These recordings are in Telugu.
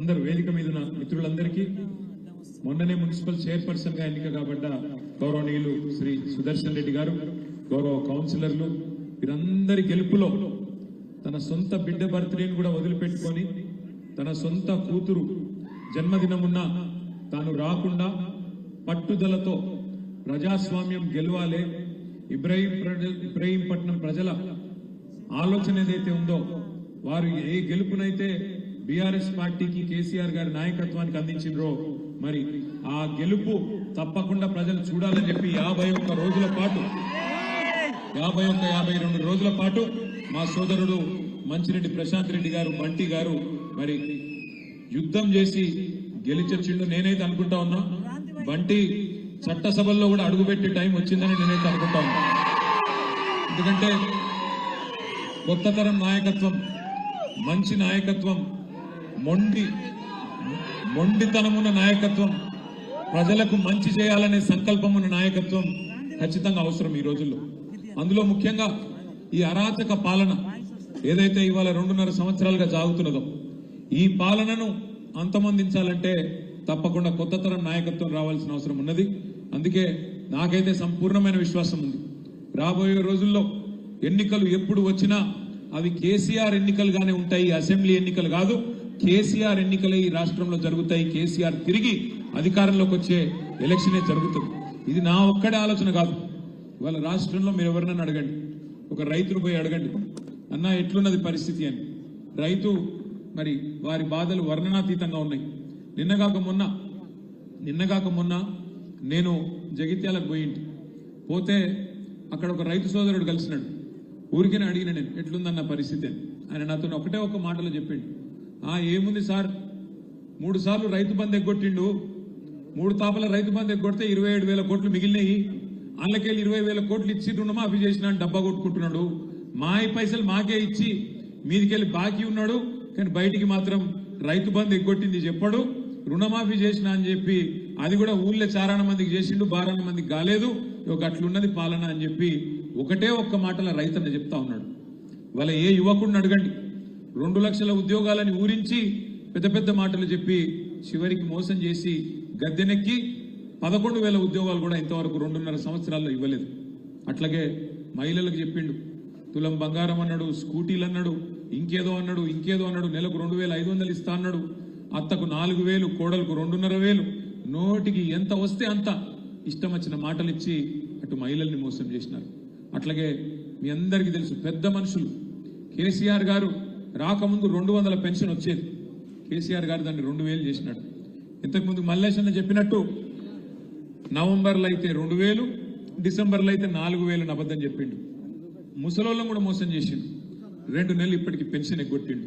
అందరూ వేదిక మీద ఉన్న మిత్రులందరికీ మొన్ననే మున్సిపల్ చైర్పర్సన్ గా ఎన్నిక కాబడ్డ గౌరవనీయులు శ్రీ సుదర్శన్ రెడ్డి గారు, గౌరవ కౌన్సిలర్లు, వీరందరి గెలుపులో తన సొంత బిడ్డ బర్త్డేని కూడా వదిలిపెట్టుకొని తన సొంత కూతురు జన్మదినమున్న తాను రాకుండా పట్టుదలతో ప్రజాస్వామ్యం గెలవాలే, ఇబ్రహీంపట్నం ప్రజల ఆలోచన ఏదైతే ఉందో వారు ఏ గెలుపునైతే బీఆర్ఎస్ పార్టీకి కేసీఆర్ గారి నాయకత్వానికి అందించిండ్రో మరి ఆ గెలుపు తప్పకుండా ప్రజలు చూడాలని చెప్పి 51 రోజుల పాటు 52 రోజుల పాటు మా సోదరుడు మంచిరెడ్డి ప్రశాంత్ రెడ్డి గారు, బంటి గారు మరి యుద్ధం చేసి గెలిచొచ్చిండు. నేనైతే అనుకుంటా ఉన్నా బంటి చట్టసభల్లో కూడా అడుగుపెట్టే టైం వచ్చిందని నేనైతే అనుకుంటా ఉన్నా. ఎందుకంటే కొత్త తరం నాయకత్వం, మంచి నాయకత్వం, మొండితనమున్న నాయకత్వం, ప్రజలకు మంచి చేయాలనే సంకల్పం ఉన్న నాయకత్వం ఖచ్చితంగా అవసరం ఈ రోజుల్లో. అందులో ముఖ్యంగా ఈ అరాచక పాలన ఏదైతే ఇవాళ 2.5 సంవత్సరాలుగా సాగుతున్నదో ఈ పాలనను అంతమొందించాలంటే తప్పకుండా కొత్త తరం నాయకత్వం రావాల్సిన అవసరం ఉన్నది. అందుకే నాకైతే సంపూర్ణమైన విశ్వాసం ఉంది, రాబోయే రోజుల్లో ఎన్నికలు ఎప్పుడు వచ్చినా అవి కేసీఆర్ ఎన్నికలుగానే ఉంటాయి, అసెంబ్లీ ఎన్నికలు కాదు. కేసీఆర్ ఎన్నికలే ఈ రాష్ట్రంలో జరుగుతాయి. కేసీఆర్ తిరిగి అధికారంలోకి వచ్చే ఎలక్షనే జరుగుతుంది. ఇది నా ఒక్కడే ఆలోచన కాదు. ఇవాళ రాష్ట్రంలో మీరు ఎవరినైనా అడగండి, ఒక రైతును పోయి అడగండి, అన్న ఎట్లున్నది పరిస్థితి అని. రైతు మరి వారి బాధలు వర్ణనాతీతంగా ఉన్నాయి. నిన్నగాక మొన్న నేను జగిత్యాలకు పోతే అక్కడ ఒక రైతు సోదరుడు కలిసినాడు. ఊరికనే అడిగిన నేను ఎట్లుందన్న పరిస్థితి అని. ఆయన నాతో ఒకటే ఒక మాటలో చెప్పిండు, ఏముంది సార్, 3 సార్లు రైతు బంధు ఎగ్గొట్టిండు, 3 తాపల రైతు బంధు ఎగ్గొడితే 27,000 కోట్లు మిగిలినాయి, అందులోకెళ్ళి 20,000 కోట్లు ఇచ్చి రుణమాఫీ చేసిన డబ్బా కొట్టుకుంటున్నాడు, మా పైసలు మాకే ఇచ్చి మీదికెళ్ళి బాకీ ఉన్నాడు, కానీ బయటికి మాత్రం రైతు బంధు ఎగ్గొట్టింది చెప్పాడు, రుణమాఫీ చేసిన అని చెప్పి అది కూడా ఊళ్ళో 4 మందికి చేసిండు, 12 మందికి కాలేదు, ఒక అట్లున్నది పాలన అని చెప్పి ఒకటే ఒక్క మాటల రైతన్న చెప్తా ఉన్నాడు. వాళ్ళ ఏ యువకుడిని అడగండి, 2 లక్షల ఉద్యోగాలని ఊరించి పెద్ద పెద్ద మాటలు చెప్పి చివరికి మోసం చేసి గద్దెనెక్కి 11,000 ఉద్యోగాలు కూడా ఇంతవరకు 2.5 సంవత్సరాల్లో ఇవ్వలేదు. అట్లాగే మహిళలకు చెప్పిండు, తులం బంగారం అన్నాడు, స్కూటీలు అన్నాడు, ఇంకేదో అన్నాడు, నెలకు 2,500 ఇస్తా అన్నాడు, అత్తకు 4,000, కోడలకు 2,500, నోటికి ఎంత వస్తే అంత ఇష్టం వచ్చిన మాటలు ఇచ్చి అటు మహిళల్ని మోసం చేసినారు. అట్లాగే మీ అందరికీ తెలుసు, పెద్ద మనుషులు కేసీఆర్ గారు రాకముందు 200 పెన్షన్ వచ్చేది, కేసీఆర్ గారు దాన్ని 2,000 చేసినాడు. ఇంతకుముందు మల్లేశన్న చెప్పినట్టు నవంబర్లో అయితే 2,000, డిసెంబర్లో అయితే 4,000 అబద్ధం చెప్పిండు. ముసలోళ్ళం కూడా మోసం చేసిండు. 2 నెలలు ఇప్పటికి పెన్షన్ ఎగ్గొట్టిండు.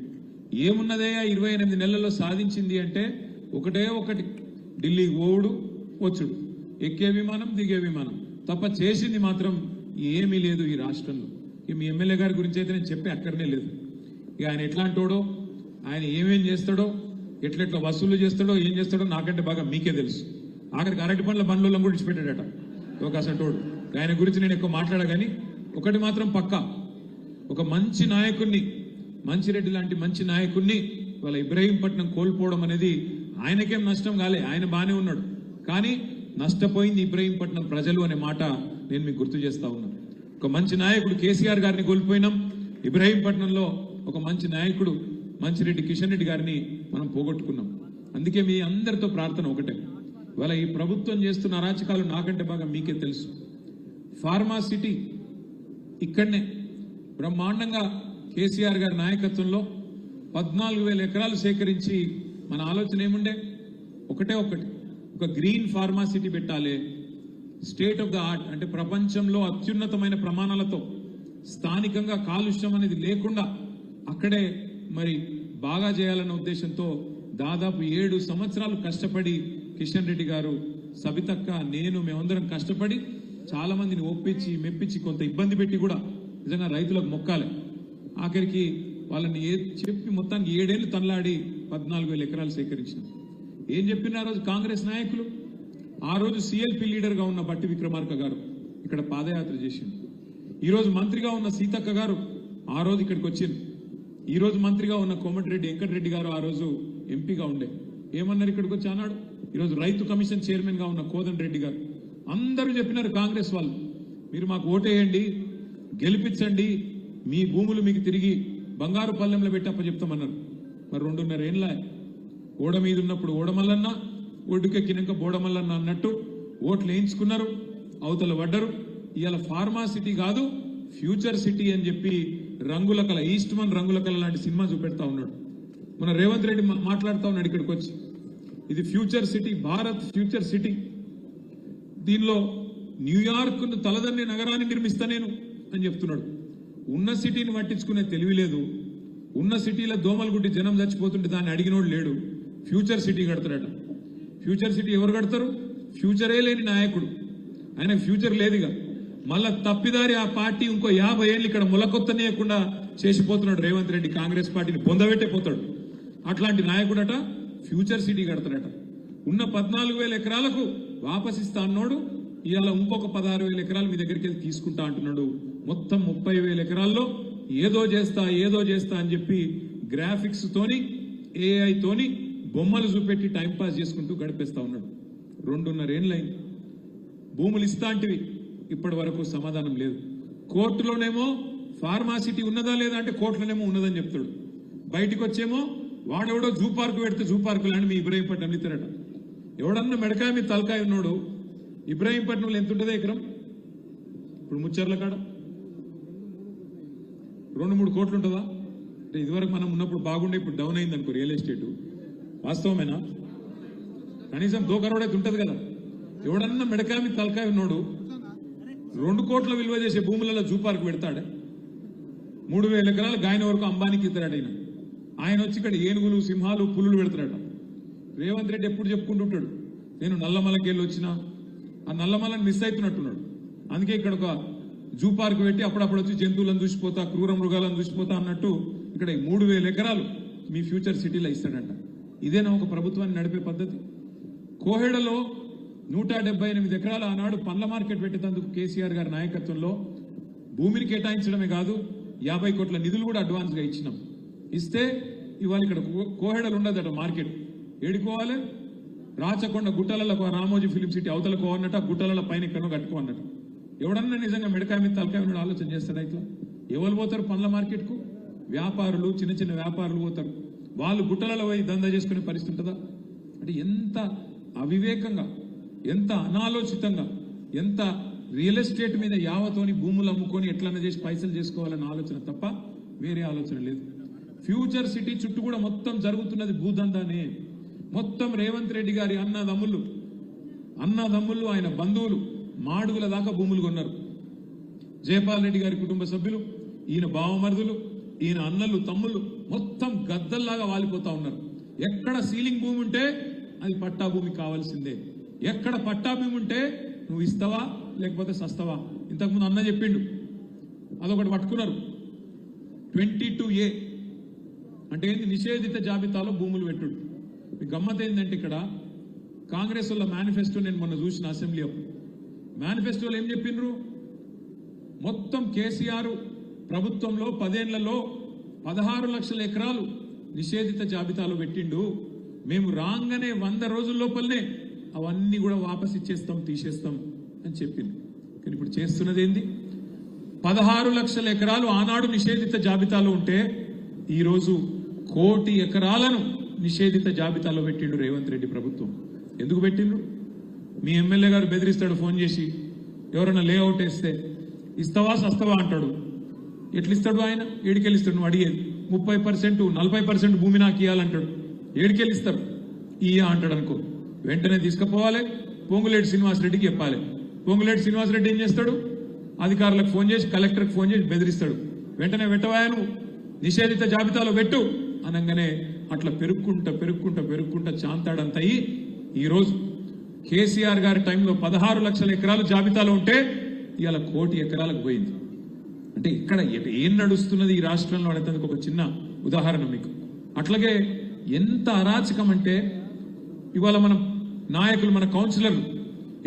ఏమున్నదయ్యా 28 నెలల్లో సాధించింది అంటే ఒకటే ఒకటి, ఢిల్లీకి పోవుడు వచ్చుడు, ఎక్కే విమానం దిగే విమానం తప్ప చేసింది మాత్రం ఏమీ లేదు ఈ రాష్ట్రంలో. మీ ఎమ్మెల్యే గారి గురించి అయితే నేను చెప్పే అక్కడనే లేదు. ఇక ఆయన ఎట్లాంటోడో, ఆయన ఏమేం చేస్తాడో, ఎట్లెట్లా వసూలు చేస్తాడో, ఏం చేస్తాడో నాకంటే బాగా మీకే తెలుసు. ఆఖరికి అరటి పండ్ల బండ్లలో కూడా ఇచ్చిపెట్టాడట ఒక అసంటోడు. ఆయన గురించి నేను ఎక్కువ మాట్లాడా, కానీ ఒకటి మాత్రం పక్కా, ఒక మంచి నాయకుడిని, మంచిరెడ్డి లాంటి మంచి నాయకుడిని వాళ్ళ ఇబ్రహీంపట్నం కోల్పోవడం అనేది ఆయనకేం నష్టం కాలే, ఆయన బానే ఉన్నాడు, కానీ నష్టపోయింది ఇబ్రహీంపట్నం ప్రజలు అనే మాట నేను మీకు గుర్తు చేస్తా ఉన్నాను. ఒక మంచి నాయకుడు కేసీఆర్ గారిని కోల్పోయినాం, ఇబ్రహీంపట్నంలో ఒక మంచి నాయకుడు మంచిరెడ్డి కిషన్ రెడ్డి గారిని మనం పోగొట్టుకున్నాం. అందుకే మీ అందరితో ప్రార్థన ఒకటే, ఇవాళ ఈ ప్రభుత్వం చేస్తున్న అరాచకాలు నాకంటే బాగా మీకే తెలుసు. ఫార్మా సిటీ ఇక్కడనే బ్రహ్మాండంగా కేసీఆర్ గారి నాయకత్వంలో 14,000 ఎకరాలు సేకరించి మన ఆలోచన ఏముండే, ఒకటే ఒకటి, ఒక గ్రీన్ ఫార్మా సిటీ పెట్టాలి, స్టేట్ ఆఫ్ ద ఆర్ట్ అంటే ప్రపంచంలో అత్యున్నతమైన ప్రమాణాలతో స్థానికంగా కాలుష్యం అనేది లేకుండా అక్కడే మరి బాగా చేయాలన్న ఉద్దేశంతో దాదాపు 7 సంవత్సరాలు కష్టపడి కిషన్ రెడ్డి గారు, సబితక్క, నేను మేమందరం కష్టపడి చాలా మందిని ఒప్పించి మెప్పించి కొంత ఇబ్బంది పెట్టి కూడా నిజంగా రైతులకు మొక్కాలి. ఆఖరికి వాళ్ళని చెప్పి మొత్తానికి 7 ఏళ్లు తనలాడి 14,000 ఎకరాలు సేకరించినాం. ఏం చెప్పిన ఆ రోజు కాంగ్రెస్ నాయకులు, ఆ రోజు సిఎల్పి లీడర్గా ఉన్న బట్టి విక్రమార్క గారు ఇక్కడ పాదయాత్ర చేసిండు. ఈరోజు మంత్రిగా ఉన్న సీతక్క గారు ఆ రోజు ఇక్కడికి వచ్చింది. ఈ రోజు మంత్రిగా ఉన్న కోమటిరెడ్డి వెంకటరెడ్డి గారు ఆ రోజు ఎంపీగా ఉండే ఏమన్నారు ఇక్కడికి వచ్చి అన్నాడు. ఈరోజు రైతు కమిషన్ చైర్మన్గా ఉన్న కోదండ రెడ్డి గారు అందరూ చెప్పినారు కాంగ్రెస్ వాళ్ళు, మీరు మాకు ఓటేయండి, గెలిపించండి, మీ భూములు మీకు తిరిగి బంగారు పల్లెంలో పెట్టి అప్పచెప్తామన్నారు. మరి 2.5 ఏళ్ళ ఓడ మీద ఉన్నప్పుడు ఓడమల్లన్న, ఒడ్డుకెక్కినాక బోడమల్లన్న అన్నట్టు ఓట్లు వేయించుకున్నారు, అవతల పడ్డరు. ఇవాళ ఫార్మా సిటీ కాదు ఫ్యూచర్ సిటీ అని చెప్పి రంగుల కళ, ఈస్ట్ మన్ రంగుల కళ లాంటి సినిమా చూపెడతా ఉన్నాడు. మన రేవంత్ రెడ్డి మాట్లాడుతూ ఉన్నాడు ఇక్కడికి వచ్చి, ఇది future city, Bharat future city, దీనిలో న్యూయార్క్ను తలదన్నే నగరాన్ని నిర్మిస్తా నేను అని చెప్తున్నాడు. ఉన్న సిటీని పట్టించుకునే తెలివి లేదు. ఉన్న సిటీలో దోమలు గుడ్డి జనం చచ్చిపోతుంటే దాన్ని అడిగినోడు లేడు. ఫ్యూచర్ సిటీ కడతాడట. ఫ్యూచర్ సిటీ ఎవరు కడతారు? ఫ్యూచరే లేని నాయకుడు, ఆయనకు ఫ్యూచర్ లేదుగా. మళ్ళా తప్పిదారి ఆ పార్టీ ఇంకో 50 ఏళ్ళు ఇక్కడ మొలకొత్తనేయకుండా చేసిపోతున్నాడు రేవంత్ రెడ్డి. కాంగ్రెస్ పార్టీని పొందబెట్టే పోతాడు. అట్లాంటి నాయకుడట ఫ్యూచర్ సిటీ కడతాడట. ఉన్న 14,000 ఎకరాలకు వాపసిస్తా అన్నాడు. ఇవాళ ఇంకొక 16,000 ఎకరాలు మీ దగ్గరికి వెళ్ళి తీసుకుంటా అంటున్నాడు. మొత్తం 30,000 ఎకరాల్లో ఏదో చేస్తా అని చెప్పి గ్రాఫిక్స్ తోని AI తోని బొమ్మలు చూపెట్టి టైంపాస్ చేసుకుంటూ గడిపేస్తా ఉన్నాడు. 2.5 ఏళ్ళైంది. భూములు ఇస్తా అంటివి, ఇప్పటి వరకు సమాధానం లేదు. కోర్టులోనేమో ఫార్మాసిటీ ఉన్నదా లేదా అంటే కోర్టులోనేమో ఉన్నదని చెప్తాడు. బయటికి వచ్చేమో వాడెవడో జూ పార్కు పెడితే జూ పార్కు లాంటి మీ ఇబ్రహీంపట్నం ఇస్తారట. ఎవడన్నా మెడకాయ మీద తలకాయ ఉన్నాడు. ఇబ్రహీంపట్నంలో ఎంత ఉంటుందో ఎకరం? ఇప్పుడు ముచ్చర్ల కాడ 2-3 కోట్లు ఉంటుందా? అంటే ఇదివరకు మనం ఉన్నప్పుడు బాగుండే, ఇప్పుడు డౌన్ అయింది అనుకో రియల్ ఎస్టేట్. వాస్తవమేనా? కనీసం 2 కరోడ్ అయితే ఉంటుంది కదా. ఎవడన్నా మెడకాయ మీద తలకాయ ఉన్నాడు 2 కోట్ల విలువ చేసే భూములలో జూ పార్క్ పెడతాడే. 3,000 ఎకరాలు గాయన వరకు అంబానీకి ఇస్తాడు ఆయన వచ్చి ఇక్కడ ఏనుగులు, సింహాలు, పులులు పెడతాడట. రేవంత్ రెడ్డి ఎప్పుడు చెప్పుకుంటుంటాడు, నేను నల్లమలకి వెళ్ళి వచ్చినా, ఆ నల్లమలని మిస్ అవుతున్నట్టున్నాడు. అందుకే ఇక్కడ ఒక జూ పార్క్ పెట్టి అప్పుడప్పుడు వచ్చి జంతువులను చూసిపోతా, క్రూర మృగాలను చూసిపోతా అన్నట్టు ఇక్కడ 3,000 ఎకరాలు మీ ఫ్యూచర్ సిటీలో ఇస్తాడంట. ఇదేనా ఒక ప్రభుత్వాన్ని నడిపే పద్ధతి? కోహెడలో 178 ఎకరాలు ఆనాడు పండ్ల మార్కెట్ పెట్టేందుకు కేసీఆర్ గారి నాయకత్వంలో భూమిని కేటాయించడమే కాదు 50 కోట్ల నిధులు కూడా అడ్వాన్స్ గా ఇచ్చినాం. ఇస్తే ఇవాళ ఇక్కడ కోహెడలు ఉండదట మార్కెట్. ఏడుకోవాలి? రాచకొండ గుట్టలలో రామోజీ ఫిలిం సిటీ అవతలకు అన్నట్టు, ఆ గుట్టల పైన ఎక్కడో కట్టుకో అన్నట్టు. ఎవడన్నా నిజంగా మెడకాయ మీద తలకాయ మీద ఆలోచన చేస్తాడా? ఇట్లా ఎవరు పోతారు పండ్ల మార్కెట్కు? వ్యాపారులు, చిన్న వ్యాపారులు పోతారు. వాళ్ళు గుట్టలలో పోయి దందా చేసుకునే పరిస్థితి ఉంటుందా? అంటే ఎంత అవివేకంగా, ఎంత అనాలోచితంగా, ఎంత రియల్ ఎస్టేట్ మీద యావతోని భూములు అమ్ముకొని ఎట్లన్నా చేసి పైసలు చేసుకోవాలన్న ఆలోచన తప్ప వేరే ఆలోచన లేదు. ఫ్యూచర్ సిటీ చుట్టూ కూడా మొత్తం జరుగుతున్నది భూదందానే. మొత్తం రేవంత్ రెడ్డి గారి అన్నదమ్ములు ఆయన బంధువులు మాడుగుల దాకా భూములు కొన్నారు. జయపాల్ రెడ్డి గారి కుటుంబ సభ్యులు, ఈయన బావమరుదులు, ఈయన అన్నలు, తమ్ముళ్ళు మొత్తం గద్దల్లాగా వాలిపోతా ఉన్నారు. ఎక్కడ సీలింగ్ భూమి ఉంటే అది పట్టా భూమి కావాల్సిందే. ఎక్కడ పట్టా భూమి ఉంటే నువ్వు ఇస్తావా లేకపోతే సస్తావా. ఇంతకుముందు అన్న చెప్పిండు, అదొకటి పట్టుకున్నారు. 22A అంటే ఏంటి? నిషేధిత జాబితాలో భూములు పెట్టుడు. మీ గమ్మత్ ఏంటంటే ఇక్కడ కాంగ్రెస్ వాళ్ళ మేనిఫెస్టో నేను మొన్న చూసిన అసెంబ్లీ అప్పుడు. మేనిఫెస్టోలో ఏం చెప్పిండ్రు? మొత్తం కేసీఆర్ ప్రభుత్వంలో 10 ఏళ్లలో 16 లక్షల ఎకరాలు నిషేధిత జాబితాలో పెట్టిండు. మేము రాగానే 100 రోజుల లోపలనే అవన్నీ కూడా వాపస్ ఇచ్చేస్తాం, తీసేస్తాం అని చెప్పింది. కానీ ఇప్పుడు చేస్తున్నది ఏంది? 16 లక్షల ఎకరాలు ఆనాడు నిషేధిత జాబితాలో ఉంటే ఈరోజు 1 కోటి ఎకరాలను నిషేధిత జాబితాలో పెట్టిండు రేవంత్ రెడ్డి ప్రభుత్వం. ఎందుకు పెట్టిండ్రు? మీ ఎమ్మెల్యే గారు బెదిరిస్తాడు ఫోన్ చేసి, ఎవరైనా లేఅవుట్ వేస్తే ఇస్తావా సస్తావా అంటాడు. ఎట్లిస్తాడు ఆయన? ఏడికెళ్ళిస్తాడు? నువ్వు అడిగేది 30%, 40% భూమి నాకు ఇవ్వాలంటాడు. ఏడికెళ్ళిస్తారు? ఇయ్యా అంటాడు అనుకో, వెంటనే తీసుకుపోవాలి, పొంగులేటి శ్రీనివాసరెడ్డికి చెప్పాలి. పొంగులేటి శ్రీనివాసరెడ్డి ఏం చేస్తాడు? అధికారులకు ఫోన్ చేసి, కలెక్టర్కి ఫోన్ చేసి బెదిరిస్తాడు. వెంటనే పెట్టవాయా నువ్వు నిషేధిత జాబితాలో పెట్టు అనగానే అట్లా పెరుక్కుంటా చాంతాడంత అయ్యి ఈరోజు కేసీఆర్ గారి టైంలో 16 లక్షల ఎకరాలు జాబితాలో ఉంటే ఇవాళ 1 కోటి ఎకరాలకు పోయింది. అంటే ఇక్కడ ఏం నడుస్తున్నది ఈ రాష్ట్రంలో అనేందుకు ఒక చిన్న ఉదాహరణ మీకు. అట్లాగే ఎంత అరాచకం అంటే ఇవాళ మన నాయకులు, మన కౌన్సిలర్లు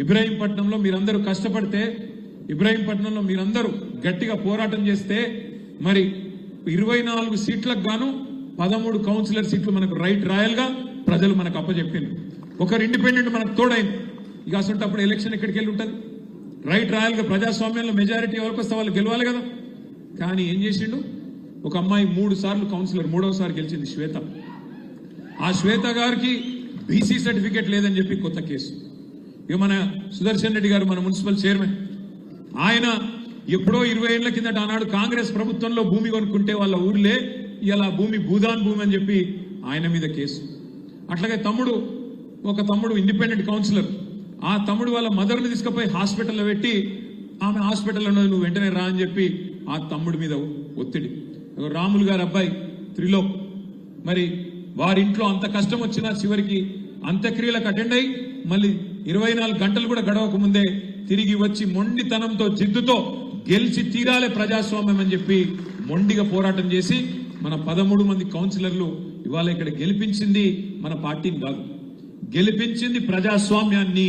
ఇబ్రహీంపట్నంలో మీరందరూ కష్టపడితే, ఇబ్రహీంపట్నంలో మీరందరూ గట్టిగా పోరాటం చేస్తే మరి 24 సీట్లకు గాను 13 కౌన్సిలర్ సీట్లు మనకు రైట్ రాయల్గా ప్రజలు మనకు అప్పచెప్పింది. ఒకరు ఇండిపెండెంట్ మనకు తోడైంది. ఇక అసలు ఎలక్షన్ ఎక్కడికి వెళ్ళి ఉంటుంది? రైట్ రాయల్గా ప్రజాస్వామ్యంలో మెజారిటీ ఎవరికి వస్తే వాళ్ళు గెలవాలి కదా. కానీ ఏం చేసిండు? ఒక అమ్మాయి 3 సార్లు కౌన్సిలర్, 3వసారి గెలిచింది, శ్వేత. ఆ శ్వేత గారికి బీసీ సర్టిఫికేట్ లేదని చెప్పి కొత్త కేసు. ఇక మన సుదర్శన్ రెడ్డి గారు, మన మున్సిపల్ చైర్మన్, ఆయన ఎప్పుడో 20 ఏళ్ల కిందట ఆనాడు కాంగ్రెస్ ప్రభుత్వంలో భూమి కొనుక్కుంటే వాళ్ళ ఊర్లే ఇలా భూమి భూదాన్ భూమి అని చెప్పి ఆయన మీద కేసు. అట్లాగే ఒక తమ్ముడు ఇండిపెండెంట్ కౌన్సిలర్, ఆ తమ్ముడు వాళ్ళ మదర్ని తీసుకుపోయి హాస్పిటల్లో పెట్టి ఆమె హాస్పిటల్లో నువ్వు వెంటనే రా అని చెప్పి ఆ తమ్ముడి మీద ఒత్తిడి. రాములు గారి అబ్బాయి త్రిలోక్, మరి వారింట్లో అంత కష్టం వచ్చినా చివరికి అంత్యక్రియలకు అటెండ్ అయ్యి మళ్ళీ 24 గంటలు కూడా గడవక ముందే తిరిగి వచ్చి మొండితనంతో జిద్దుతో గెలిచి తీరాలే ప్రజాస్వామ్యం అని చెప్పి మొండిగా పోరాటం చేసి మన 13 మంది కౌన్సిలర్లు ఇవాళ ఇక్కడ గెలిపించింది మన పార్టీని కాదు, గెలిపించింది ప్రజాస్వామ్యాన్ని,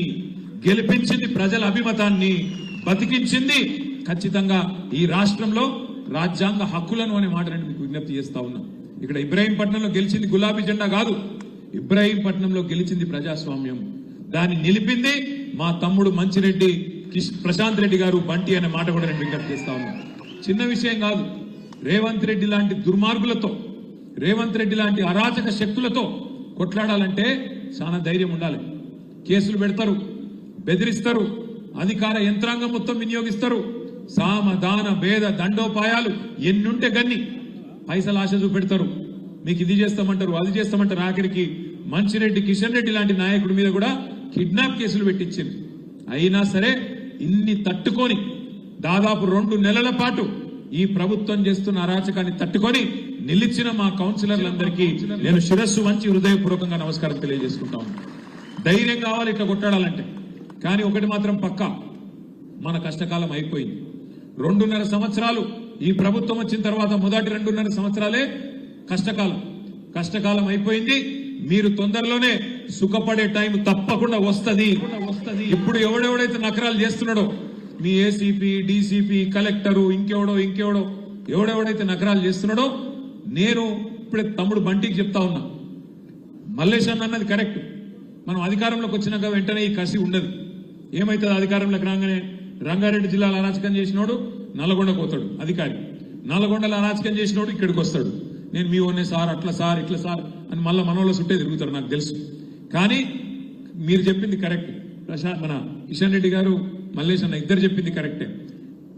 గెలిపించింది ప్రజల అభిమతాన్ని, బతికించింది ఖచ్చితంగా ఈ రాష్ట్రంలో రాజ్యాంగ హక్కులను అనే మాటని మీకు విజ్ఞప్తి చేస్తా ఉన్నా. ఇక్కడ ఇబ్రాహీంపట్నంలో గెలిచింది గులాబీ జెండా కాదు, ఇబ్రాహీంపట్నంలో గెలిచింది ప్రజాస్వామ్యం. దాన్ని నిలిపింది మా తమ్ముడు మంచిరెడ్డి ప్రశాంత్ రెడ్డి గారు, బంటి అనే మాట కూడా నేను విజ్ఞప్తి చేస్తా ఉన్నా. చిన్న విషయం కాదు. రేవంత్ రెడ్డి లాంటి దుర్మార్గులతో, రేవంత్ రెడ్డి లాంటి అరాచక శక్తులతో కొట్లాడాలంటే చాలా ధైర్యం ఉండాలి. కేసులు పెడతారు, బెదిరిస్తారు, అధికార యంత్రాంగం మొత్తం వినియోగిస్తారు, సామ దాన భేద దండోపాయాలు ఎన్నుంటే గన్ని పైసలు ఆశ చూపెడతారు. మీకు ఇది చేస్తామంటారు, అది చేస్తామంటారు. ఆఖరికి మంచిరెడ్డి కిషన్ రెడ్డి లాంటి నాయకుడి మీద కూడా కిడ్నాప్ కేసులు పెట్టించింది. అయినా సరే ఇన్ని తట్టుకొని దాదాపు 2 నెలల పాటు ఈ ప్రభుత్వం చేస్తున్న అరాచకాన్ని తట్టుకొని నిలిచిన మా కౌన్సిలర్లందరికీ నేను శిరస్సు వంచి హృదయపూర్వకంగా నమస్కారం తెలియజేసుకుంటాను. ధైర్యం కావాలి ఇట్లా కొట్టాడాలంటే. కానీ ఒకటి మాత్రం పక్కా, మన కష్టకాలం అయిపోయింది. 2.5 సంవత్సరాలు ఈ ప్రభుత్వం వచ్చిన తర్వాత మొదటి 2.5 సంవత్సరాలే కష్టకాలం అయిపోయింది. మీరు తొందరలోనే సుఖపడే టైం తప్పకుండా వస్తుంది. ఇప్పుడు ఎవడెవడైతే నకరాలు చేస్తున్నాడో, మీ ఏసీపీ, డీసీపీ, కలెక్టరు, ఇంకెవడో ఎవడెవడైతే నకరాలు చేస్తున్నాడో, నేను ఇప్పుడే తమ్ముడు బంటికి చెప్తా ఉన్నా, మల్లేశన్ అన్నది కరెక్ట్. మనం అధికారంలోకి వచ్చినాక వెంటనే ఈ కసి ఉండదు. ఏమైతుంది? అధికారంలోకి రాగానే రంగారెడ్డి జిల్లాలో అరాచకం చేసినోడు నల్గొండకు పోతాడు అధికారి, నల్గొండలో అరాచకం చేసినోడు ఇక్కడికి వస్తాడు. నేను మీ ఓనే సార్, అట్లా సార్, ఇట్లా సార్ అని మళ్ళీ మనోళ్ళ చుట్టే తిరుగుతారు, నాకు తెలుసు. కానీ మీరు చెప్పింది కరెక్ట్. మన కిషన్ రెడ్డి గారు, మల్లేష్ అన్న ఇద్దరు చెప్పింది కరెక్టే.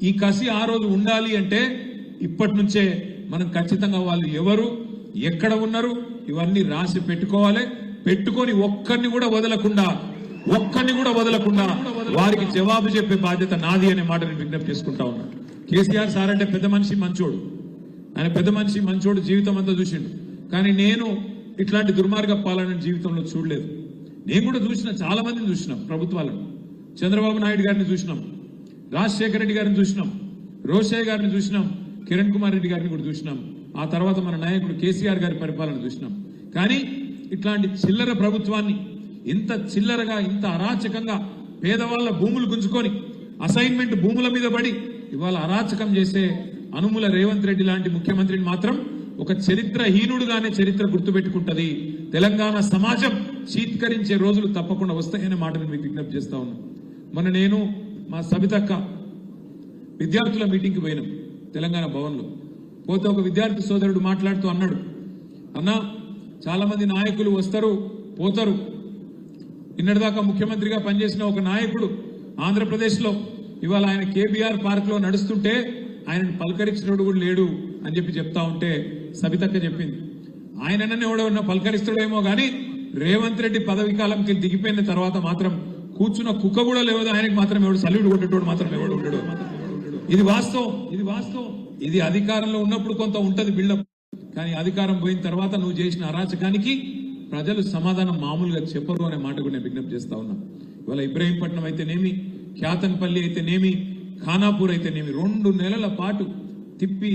ఈ కసి ఆ రోజు ఉండాలి అంటే ఇప్పటి నుంచే మనం ఖచ్చితంగా వాళ్ళు ఎవరు, ఎక్కడ ఉన్నారు ఇవన్నీ రాసి పెట్టుకోవాలి. పెట్టుకొని ఒక్కరిని కూడా వదలకుండా వారికి జవాబు చెప్పే బాధ్యత నాది అనే మాట నేను విజ్ఞప్తి చేసుకుంటా ఉన్నా. కేసీఆర్ సార్ అంటే పెద్ద మనిషి, మంచోడు. ఆయన పెద్ద మనిషి, మంచోడు, జీవితం అంతా చూసిండు. కానీ నేను ఇట్లాంటి దుర్మార్గ పాలన జీవితంలో చూడలేదు. నేను కూడా చూసిన, చాలా మందిని చూసినాం ప్రభుత్వాలను. చంద్రబాబు నాయుడు గారిని చూసినాం, రాజశేఖర రెడ్డి గారిని చూసినాం, రోషయ్య గారిని చూసినాం, కిరణ్ కుమార్ రెడ్డి గారిని కూడా చూసినాం. ఆ తర్వాత మన నాయకుడు కేసీఆర్ గారి పరిపాలన చూసినాం. కానీ ఇట్లాంటి చిల్లర ప్రభుత్వాన్ని, ఇంత చిల్లరగా, ఇంత అరాచకంగా పేదవాళ్ల భూములు గుంజుకొని అసైన్మెంట్ భూముల మీద పడి ఇవాళ అరాచకం చేసే అనుముల రేవంత్ రెడ్డి లాంటి ముఖ్యమంత్రిని మాత్రం ఒక చరిత్రహీనుడుగానే చరిత్ర గుర్తుపెట్టుకుంటది. తెలంగాణ సమాజం చీత్కరించే రోజులు తప్పకుండా వస్తాయనే మాట నేను మీకు విజ్ఞప్తి చేస్తా ఉన్నా. నేను మా సబితక్క విద్యార్థుల మీటింగ్కి పోయినాం తెలంగాణ భవన్లో. పోతే ఒక విద్యార్థి సోదరుడు మాట్లాడుతూ అన్నాడు, అన్నా చాలా మంది నాయకులు వస్తారు పోతారు, నిన్నటిదాకా ముఖ్యమంత్రిగా పనిచేసిన ఒక నాయకుడు ఆంధ్రప్రదేశ్లో ఇవాళ ఆయన కేబీఆర్ పార్క్ లో నడుస్తుంటే ఆయనను పలకరించినోడు కూడా లేడు అని చెప్పి చెప్తా ఉంటే సబితక్క చెప్పింది, ఆయననే ఎవడన్నా పలకరిస్తాడేమో కానీ రేవంత్ రెడ్డి పదవి కాలంకి దిగిపోయిన తర్వాత మాత్రం కూర్చున్న కుక్క కూడా లేదు, ఆయనకి మాత్రం ఎవడు సల్యూట్ కొట్టేటోడు మాత్రం ఎవడు ఉండడు. ఇది వాస్తవం. ఇది అధికారంలో ఉన్నప్పుడు కొంత ఉంటది బిల్డప్, కానీ అధికారం పోయిన తర్వాత నువ్వు చేసిన అరాచకానికి ప్రజలు సమాధానం మామూలుగా చెప్పరు అనే మాట కూడా నేను విజ్ఞప్తి చేస్తా ఉన్నా. ఇవాళ ఇబ్రాహీంపట్నం అయితేనేమి, క్యాతన్పల్లి అయితేనేమి, ఖానాపూర్ అయితేనేమి 2 నెలల పాటు తిప్పి